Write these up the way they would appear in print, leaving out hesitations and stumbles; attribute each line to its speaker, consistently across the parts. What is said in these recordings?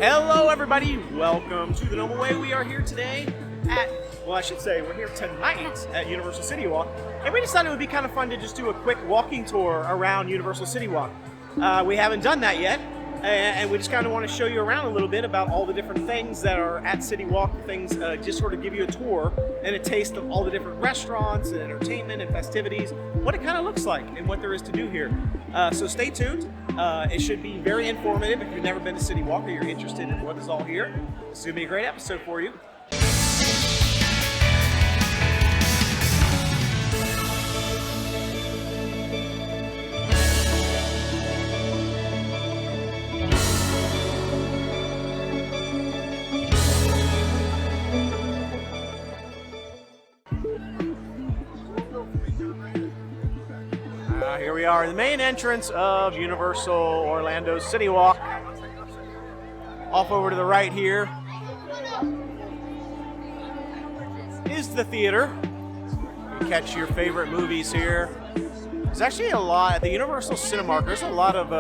Speaker 1: Hello everybody, welcome to The Noble Way. We are here today we're here tonight at Universal CityWalk, and we decided it would be kind of fun to just do a quick walking tour around Universal CityWalk. We haven't done that yet, and we just kind of want to show you around a little bit about all the different things that are at CityWalk, things just sort of give you a tour and a taste of all the different restaurants and entertainment and festivities, what it kind of looks like and what there is to do here. So stay tuned. It should be very informative if you've never been to CityWalk or you're interested in what is all here. This is going to be a great episode for you. Here we are in the main entrance of Universal Orlando's CityWalk. Off over to the right here is the theater. You can catch your favorite movies here. There's actually a lot at the Universal Cinemark. There's a lot of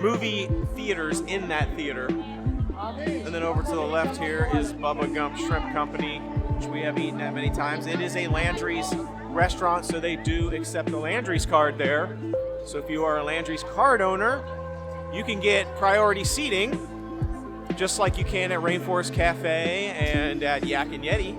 Speaker 1: movie theaters in that theater. And then over to the left here is Bubba Gump Shrimp Company, which we have eaten at many times. It is a Landry's restaurant, so they do accept the Landry's card there. So if you are a Landry's card owner, you can get priority seating, just like you can at Rainforest Cafe and at Yak and Yeti.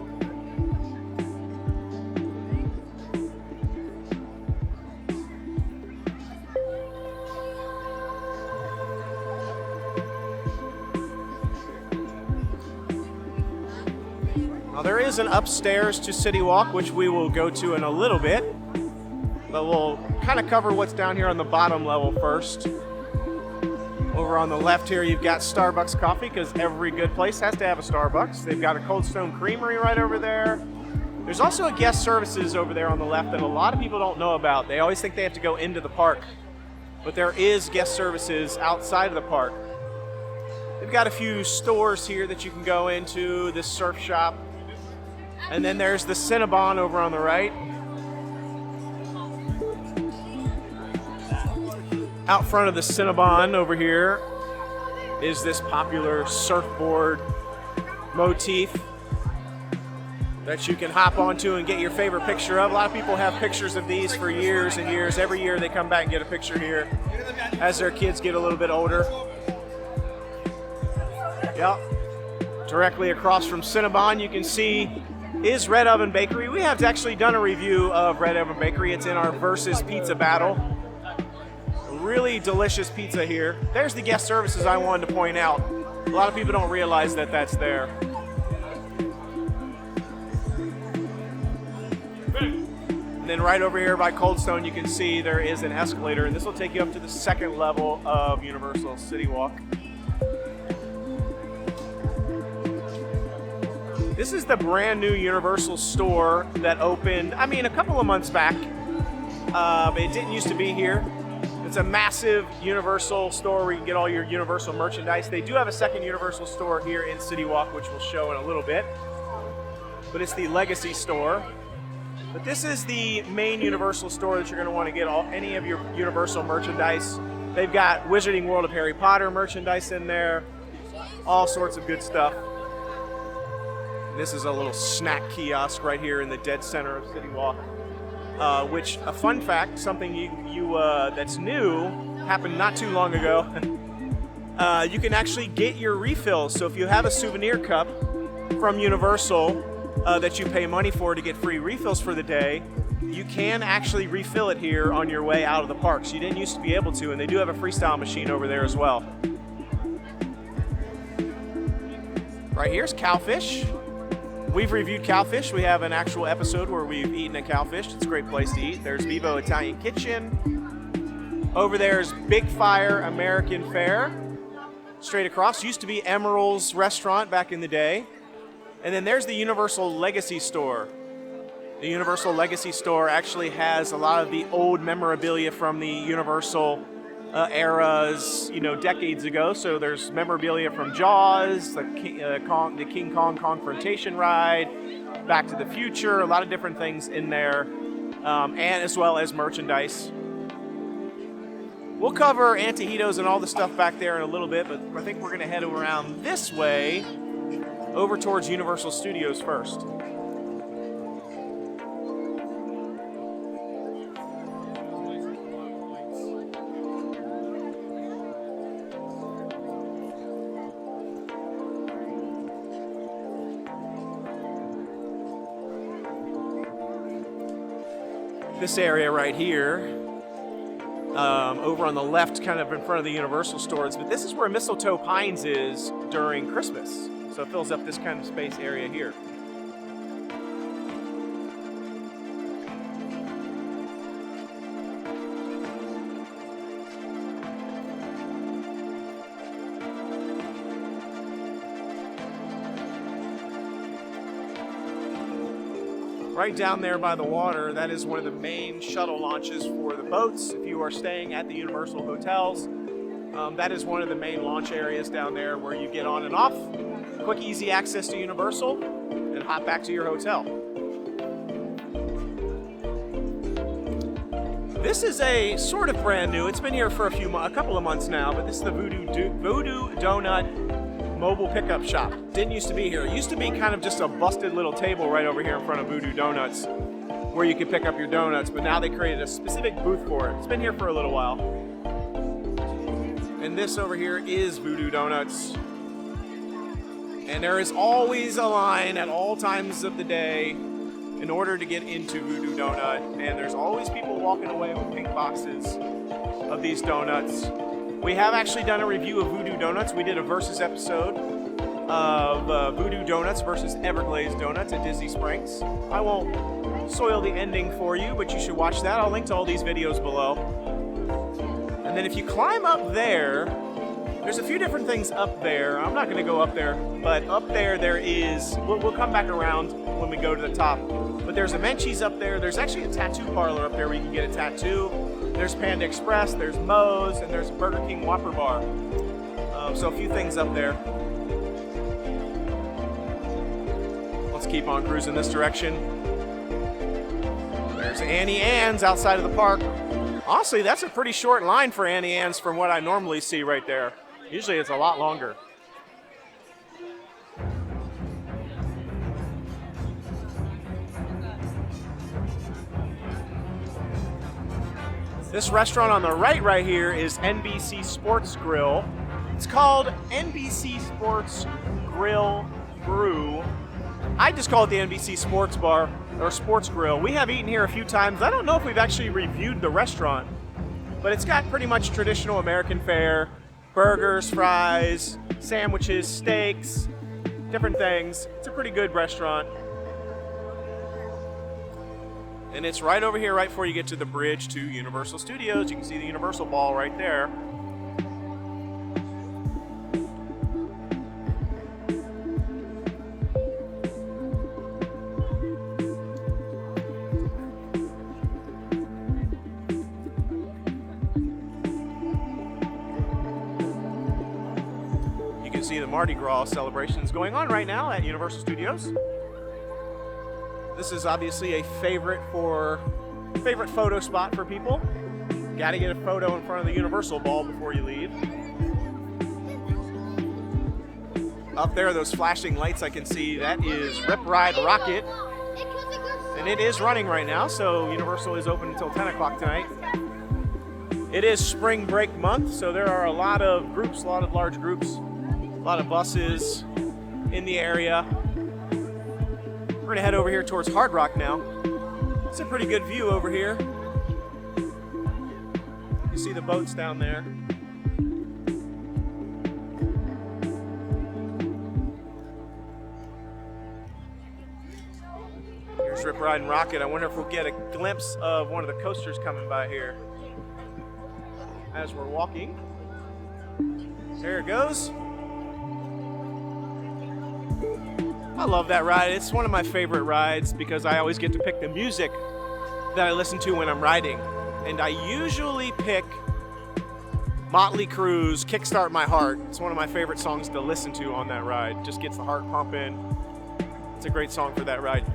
Speaker 1: Now there is an upstairs to CityWalk, which we will go to in a little bit, but we'll kind of cover what's down here on the bottom level first. Over on the left here, you've got Starbucks coffee, because every good place has to have a Starbucks. They've got a Cold Stone Creamery right over there. There's also a guest services over there on the left that a lot of people don't know about. They always think they have to go into the park, but there is guest services outside of the park. They've got a few stores here that you can go into, this surf shop. And then there's the Cinnabon over on the right. Out front of the Cinnabon over here is this popular surfboard motif that you can hop onto and get your favorite picture of. A lot of people have pictures of these for years and years. Every year they come back and get a picture here as their kids get a little bit older. Yep. Directly across from Cinnabon, you can see is Red Oven Bakery. We have actually done a review of Red Oven Bakery. It's in our Versus Pizza Battle. Really delicious pizza here. There's the guest services I wanted to point out. A lot of people don't realize that that's there. And then right over here by Cold Stone, you can see there is an escalator, and this will take you up to the second level of Universal CityWalk. This is the brand new Universal store that opened, a couple of months back. It didn't used to be here. It's a massive Universal store where you can get all your Universal merchandise. They do have a second Universal store here in CityWalk, which we'll show in a little bit. But it's the Legacy store. But this is the main Universal store that you're going to want to get any of your Universal merchandise. They've got Wizarding World of Harry Potter merchandise in there. All sorts of good stuff. This is a little snack kiosk right here in the dead center of CityWalk, which, a fun fact, something that's new, happened not too long ago. You can actually get your refills. So if you have a souvenir cup from Universal that you pay money for to get free refills for the day, you can actually refill it here on your way out of the parks. You didn't used to be able to, and they do have a freestyle machine over there as well. Right here's Cowfish. We've reviewed Cowfish. We have an actual episode where we've eaten a Cowfish. It's a great place to eat. There's Vivo Italian Kitchen. Over there is Big Fire American Fare. Straight across used to be Emerald's restaurant back in the day. And then there's the Universal Legacy store. The Universal Legacy store actually has a lot of the old memorabilia from the Universal eras, decades ago. So there's memorabilia from Jaws, the King Kong confrontation ride, Back to the Future, a lot of different things in there, and as well as merchandise. We'll cover Antojitos and all the stuff back there in a little bit, but I think we're going to head around this way over towards Universal Studios first. This area right here, over on the left, kind of in front of the Universal stores, but this is where Mistletoe Pines is during Christmas. So it fills up this kind of space area here. Right down there by the water, that is one of the main shuttle launches for the boats. If you are staying at the Universal hotels, that is one of the main launch areas down there where you get on and off. Quick, easy access to Universal and hop back to your hotel. This is a sort of brand new, it's been here for a couple of months now, but this is the Voodoo Donut mobile pickup shop. Didn't used to be here. It used to be kind of just a busted little table right over here in front of Voodoo Donuts where you could pick up your donuts, but now they created a specific booth for it. It's been here for a little while. And this over here is Voodoo Donuts. And there is always a line at all times of the day in order to get into Voodoo Donut. And there's always people walking away with pink boxes of these donuts. We have actually done a review of Voodoo Donuts. We did a versus episode of Voodoo Donuts versus Everglazed Donuts at Disney Springs. I won't soil the ending for you, but you should watch that. I'll link to all these videos below. And then if you climb up there, there's a few different things up there. I'm not going to go up there, but up there is, we'll come back around when we go to the top. But there's a Menchie's up there. There's actually a tattoo parlor up there where you can get a tattoo. There's Panda Express, there's Moe's, and there's Burger King Whopper Bar. So a few things up there. Let's keep on cruising this direction. There's Annie Ann's outside of the park. Honestly, that's a pretty short line for Annie Ann's from what I normally see right there. Usually it's a lot longer. This restaurant on the right here is NBC Sports Grill. It's called NBC Sports Grill Brew. I just call it the NBC Sports Bar or Sports Grill. We have eaten here a few times. I don't know if we've actually reviewed the restaurant, but it's got pretty much traditional American fare, burgers, fries, sandwiches, steaks, different things. It's a pretty good restaurant. And it's right over here, right before you get to the bridge to Universal Studios. You can see the Universal Ball right there. You can see the Mardi Gras celebrations going on right now at Universal Studios. This is obviously a favorite photo spot for people. Got to get a photo in front of the Universal Ball before you leave. Up there, those flashing lights I can see, that is Rip Ride Rocket. And it is running right now, so Universal is open until 10 o'clock tonight. It is spring break month, so there are a lot of groups, a lot of large groups, a lot of buses in the area. We're going to head over here towards Hard Rock now. It's a pretty good view over here. You see the boats down there. Here's Rip Riding Rocket. I wonder if we'll get a glimpse of one of the coasters coming by here as we're walking. There it goes. I love that ride. It's one of my favorite rides because I always get to pick the music that I listen to when I'm riding. And I usually pick Motley Crue's Kickstart My Heart. It's one of my favorite songs to listen to on that ride. Just gets the heart pumping. It's a great song for that ride.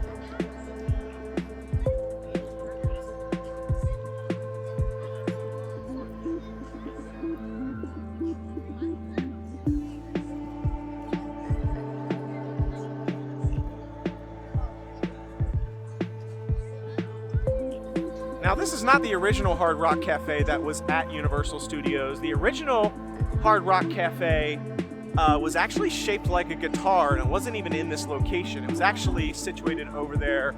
Speaker 1: Now, this is not the original Hard Rock Cafe that was at Universal Studios. The original Hard Rock Cafe was actually shaped like a guitar, and it wasn't even in this location. It was actually situated over there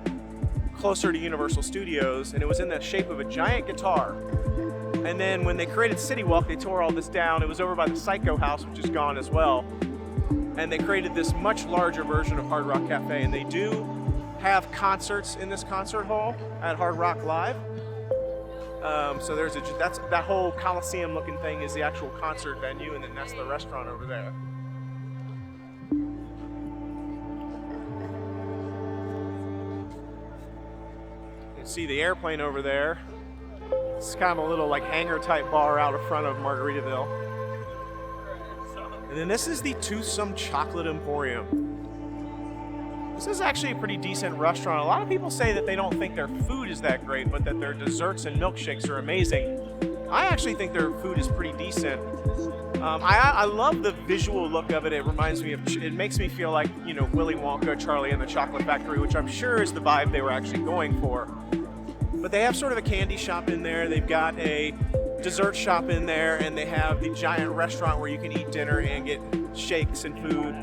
Speaker 1: closer to Universal Studios, and it was in the shape of a giant guitar. And then when they created CityWalk, they tore all this down. It was over by the Psycho House, which is gone as well. And they created this much larger version of Hard Rock Cafe, and they do have concerts in this concert hall at Hard Rock Live. So there's that whole Coliseum looking thing is the actual concert venue, and then that's the restaurant over there. You can see the airplane over there. It's kind of a little like hangar type bar out in front of Margaritaville. And then this is the Toothsome Chocolate Emporium. This is actually a pretty decent restaurant. A lot of people say that they don't think their food is that great, but that their desserts and milkshakes are amazing. I actually think their food is pretty decent. I love the visual look of it. It reminds me of, it makes me feel like, you know, Willy Wonka, Charlie and the Chocolate Factory, which I'm sure is the vibe they were actually going for. But they have sort of a candy shop in there. They've got a dessert shop in there, and they have the giant restaurant where you can eat dinner and get shakes and food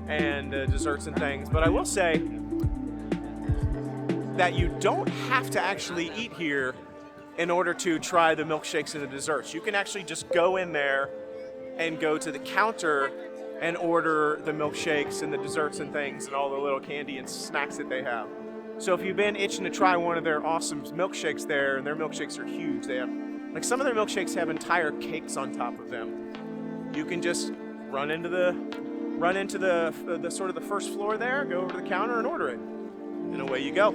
Speaker 1: and desserts and things. But I will say that you don't have to actually eat here in order to try the milkshakes and the desserts. You can actually just go in there and go to the counter and order the milkshakes and the desserts and things and all the little candy and snacks that they have. So if you've been itching to try one of their awesome milkshakes there, and their milkshakes are huge, they have, like, some of their milkshakes have entire cakes on top of them. You can just run into the sort of the first floor there, go over to the counter and order it, and away you go.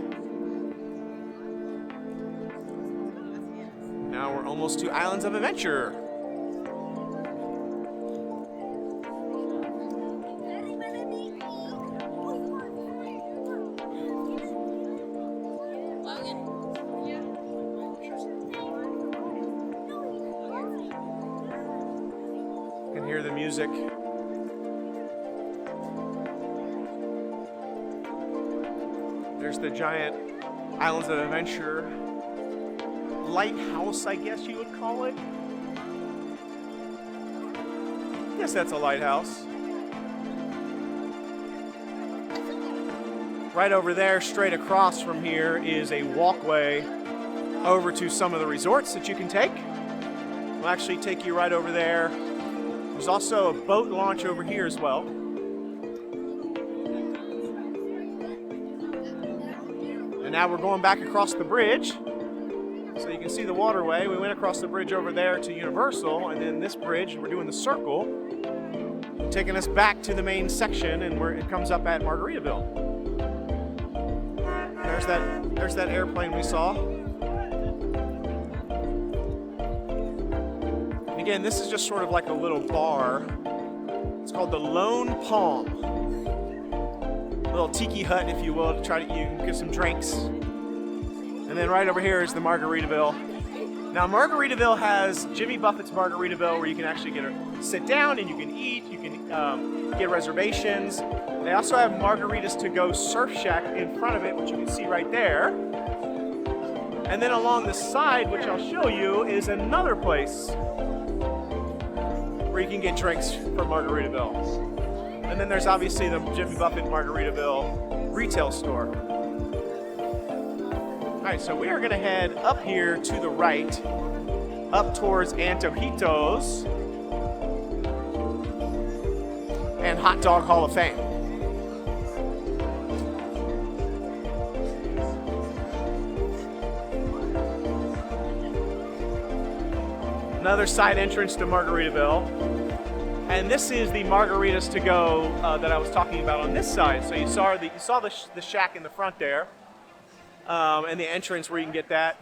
Speaker 1: Now we're almost to Islands of Adventure. You can hear the music. There's the giant Islands of Adventure lighthouse, I guess you would call it. I guess that's a lighthouse. Right over there, straight across from here, is a walkway over to some of the resorts that you can take. We'll actually take you right over there. There's also a boat launch over here as well. And now we're going back across the bridge, so you can see the waterway. We went across the bridge over there to Universal, and then this bridge, we're doing the circle, taking us back to the main section, and it comes up at Margaritaville. There's that airplane we saw. And again, this is just sort of like a little bar. It's called the Lone Palm. Little tiki hut, if you will, to try to you can get some drinks. And then right over here is the Margaritaville. Now Margaritaville has Jimmy Buffett's Margaritaville, where you can actually sit down and you can eat, you can get reservations. They also have Margaritas to Go Surf Shack in front of it, which you can see right there. And then along the side, which I'll show you, is another place where you can get drinks from Margaritaville. And then there's obviously the Jimmy Buffett Margaritaville retail store. All right, so we are gonna head up here to the right, up towards Antojitos and Hot Dog Hall of Fame. Another side entrance to Margaritaville. And this is the Margaritas to Go that I was talking about on this side. So you saw the shack in the front there, and the entrance where you can get that.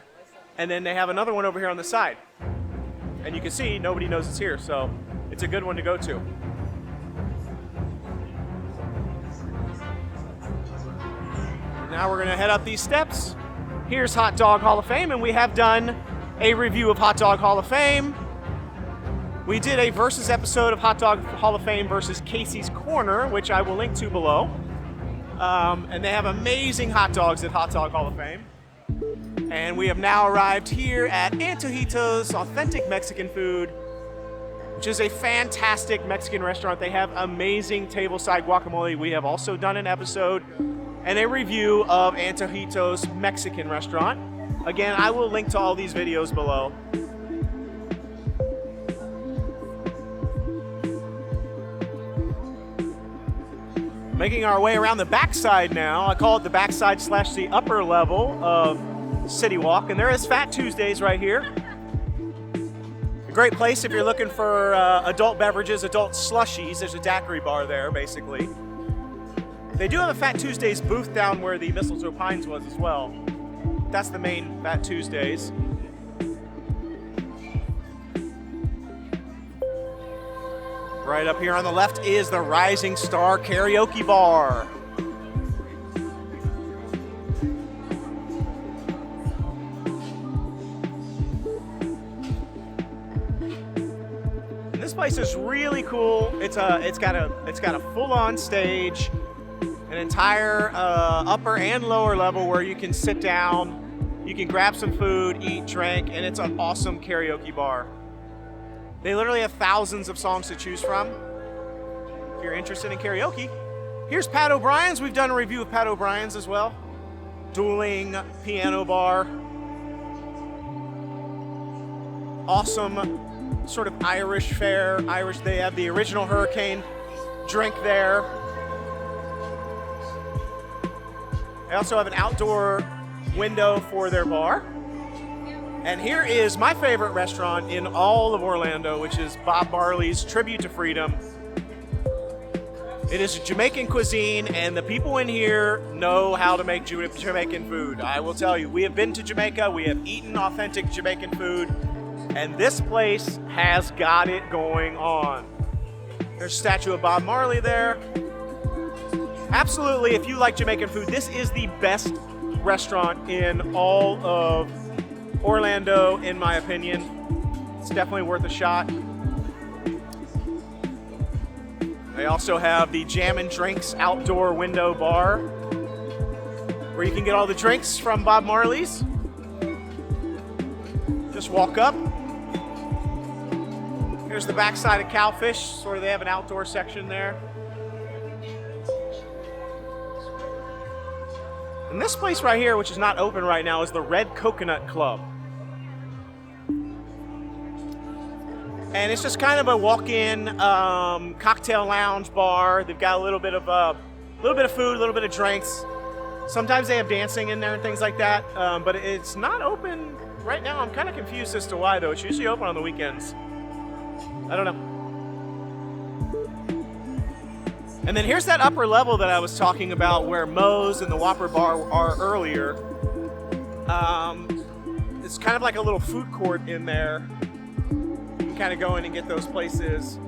Speaker 1: And then they have another one over here on the side. And you can see nobody knows it's here, so it's a good one to go to. Now we're gonna head up these steps. Here's Hot Dog Hall of Fame, and we have done a review of Hot Dog Hall of Fame. We did a versus episode of Hot Dog Hall of Fame versus Casey's Corner, which I will link to below. And they have amazing hot dogs at Hot Dog Hall of Fame. And we have now arrived here at Antojitos Authentic Mexican Food, which is a fantastic Mexican restaurant. They have amazing tableside guacamole. We have also done an episode and a review of Antojitos Mexican restaurant. Again, I will link to all these videos below. Making our way around the backside now. I call it the backside / the upper level of CityWalk, and there is Fat Tuesdays right here. A great place if you're looking for adult beverages, adult slushies. There's a daiquiri bar there, basically. They do have a Fat Tuesdays booth down where the Mistletoe Pines was as well. That's the main Fat Tuesdays. Right up here on the left is the Rising Star Karaoke Bar. And this place is really cool. It's got a full-on stage, an entire upper and lower level where you can sit down, you can grab some food, eat, drink, and it's an awesome karaoke bar. They literally have thousands of songs to choose from. If you're interested in karaoke, here's Pat O'Brien's. We've done a review of Pat O'Brien's as well. Dueling piano bar. Awesome sort of Irish fare. They have the original Hurricane drink there. They also have an outdoor window for their bar. And here is my favorite restaurant in all of Orlando, which is Bob Marley's Tribute to Freedom. It is Jamaican cuisine, and the people in here know how to make Jamaican food. I will tell you, we have been to Jamaica, we have eaten authentic Jamaican food, and this place has got it going on. There's a statue of Bob Marley there. Absolutely, if you like Jamaican food, this is the best restaurant in all of Orlando, in my opinion. It's definitely worth a shot. They also have the Jam and Drinks outdoor window bar where you can get all the drinks from Bob Marley's. Just walk up. Here's the backside of Cowfish. Sort of, they have an outdoor section there. And this place right here, which is not open right now, is the Red Coconut Club. And it's just kind of a walk-in cocktail lounge bar. They've got a little bit of food, a little bit of drinks. Sometimes they have dancing in there and things like that, but it's not open right now. I'm kind of confused as to why, though. It's usually open on the weekends. I don't know. And then here's that upper level that I was talking about where Moe's and the Whopper Bar are earlier. It's kind of like a little food court in there. Kind of go in and get those places.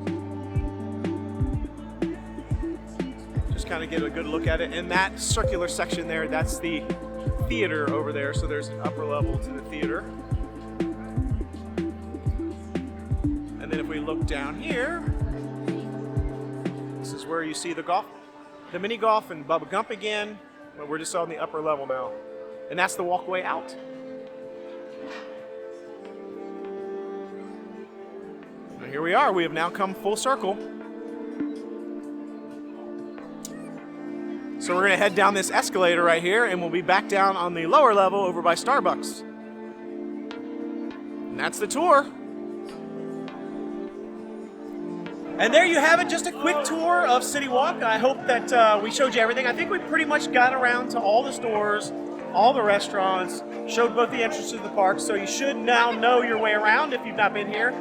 Speaker 1: Just kind of get a good look at it. And that circular section there, that's the theater over there. So there's an upper level to the theater. And then if we look down here, this is where you see the mini golf and Bubba Gump again. But we're just on the upper level now. And that's the walkway out. Here we are. We have now come full circle. So we're going to head down this escalator right here, and we'll be back down on the lower level over by Starbucks. And that's the tour. And there you have it, just a quick tour of CityWalk. I hope that we showed you everything. I think we pretty much got around to all the stores, all the restaurants, showed both the entrances to the park, so you should now know your way around if you've not been here.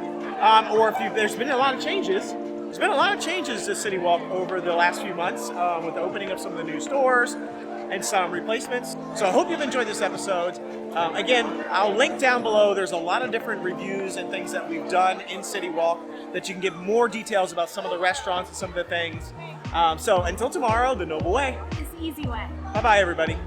Speaker 1: Or if there's been a lot of changes. There's been a lot of changes to CityWalk over the last few months with the opening of some of the new stores and some replacements. So I hope you've enjoyed this episode. Again, I'll link down below. There's a lot of different reviews and things that we've done in CityWalk that you can get more details about some of the restaurants and some of the things. So until tomorrow, the Noble Way.
Speaker 2: It's the easy way.
Speaker 1: Bye-bye, everybody.